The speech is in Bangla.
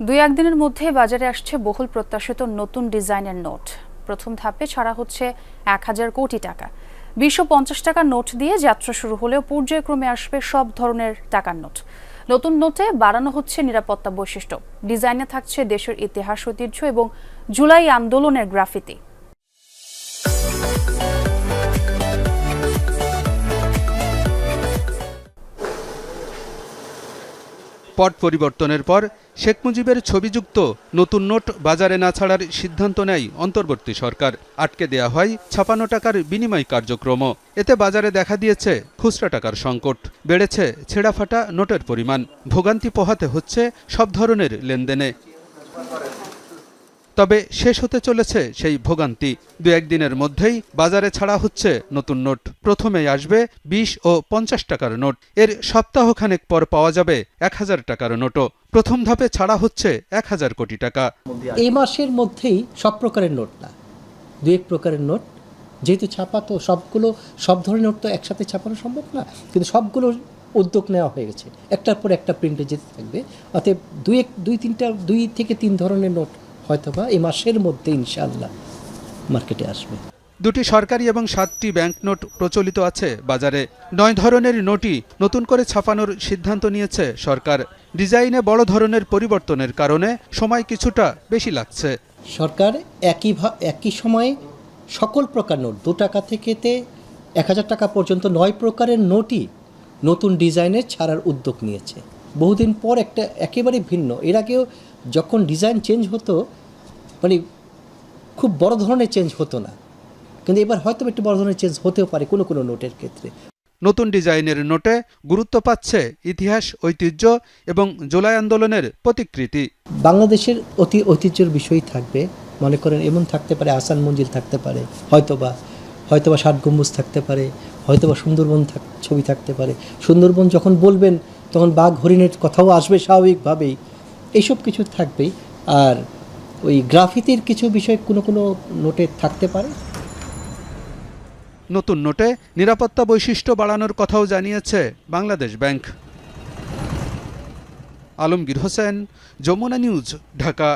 দুই-এক দিনের মধ্যে বাজারে আসছে বহুল প্রত্যাশিত নতুন ডিজাইনের নোট। প্রথম ধাপে ছাড়া হচ্ছে ১,০০০ কোটি টাকা। ২৫০ টাকার নোট দিয়ে যাত্রা শুরু হলেও পর্যায়ক্রমে আসবে সব ধরনের টাকার নোট। নতুন নোটে বাড়ানো হচ্ছে নিরাপত্তা বৈশিষ্ট্য। ডিজাইনে থাকছে দেশের ইতিহাস, ঐতিহ্য এবং জুলাই আন্দোলনের গ্রাফিতি। পট পরিবর্তনের পর শেখ মুজিবের ছবিযুক্ত নতুন নোট বাজারে না ছাড়ার সিদ্ধান্ত নেয় অন্তর্বর্তী সরকার। আটকে দেয়া হয় ৫৬ টাকার বিনিময় কার্যক্রম। এতে বাজারে দেখা দিয়েছে খুচরা টাকার সংকট, বেড়েছে ছেঁড়াফাটা নোটের পরিমাণ, ভোগান্তি পোহাতে হচ্ছে সব ধরনের লেনদেনে। তবে শেষ হতে চলেছে সেই ভোগান্তি। দু-এক দিনের মধ্যেই বাজারে ছাড়া হচ্ছে নতুন নোট। প্রথমেই আসবে ২০ ও ৫০ টাকার নোট। এর সপ্তাহখানেক পর পাওয়া যাবে ১,০০০ টাকার নোটও। প্রথম ধাপে ছাড়া হচ্ছে ১,০০০ কোটি টাকা। এই মাসের মধ্যেই সব প্রকারের নোট না, দু-এক প্রকারের নোট, যেহেতু ছাপা তো সব ধরনের নোট তো একসাথে ছাপানো সম্ভব না, কিন্তু সবগুলো উদ্যোগ নেওয়া হয়ে গেছে। একটার পর একটা প্রিন্টে যেতে থাকবে। অতএব দুই থেকে তিন ধরনের নোট হয়তোবা এই মাসের মধ্যে ইনশাআল্লাহ মার্কেটে আসবে। দুটি সরকারি এবং ৭টি ব্যাংক নোট প্রচলিত আছে বাজারে। ৯ ধরনের নোটই নতুন করে ছাপানোর সিদ্ধান্ত নিয়েছে সরকার। ডিজাইনে বড় ধরনের পরিবর্তনের কারণে সময় কিছুটা বেশি লাগছে। সরকার একই সময়ে সকল প্রকার নোট ২ টাকা থেকে ১,০০০ টাকা পর্যন্ত ৯ প্রকারের নোটই নতুন ডিজাইনের ছাড়ার উদ্যোগ নিয়েছে। বহুদিন পর একটা একেবারে ভিন্ন। এর আগেও যখন ডিজাইন চেঞ্জ হতো, মানে খুব বড় ধরনের চেঞ্জ হতো না, কিন্তু এবার হয়তো একটু বড় ধরনের চেঞ্জ হতেও পারে কোনো কোনো নোটের ক্ষেত্রে। নতুন ডিজাইনের নোটে গুরুত্ব পাচ্ছে ইতিহাস, ঐতিহ্য এবং জুলাই আন্দোলনের প্রতিকৃতি। বাংলাদেশের ঐতিহ্যের বিষয় থাকবে। মনে করেন এমন থাকতে পারে, আহসান মঞ্জিল থাকতে পারে, হয়তোবা ৬০ গম্বুজ থাকতে পারে, হয়তোবা সুন্দরবন ছবি থাকতে পারে। সুন্দরবন যখন বলবেন তখন বাঘ হরিণের কথাও আসবে স্বাভাবিকভাবেই। এইসব কিছু থাকবেই। আর ওই গ্রাফিতির কিছু বিষয় কোনো নোটে থাকতে পারে। নতুন নোটে নিরাপত্তা বৈশিষ্ট্য বাড়ানোর কথাও জানিয়েছে বাংলাদেশ ব্যাংক। আলমগীর হোসেন, যমুনা নিউজ, ঢাকা।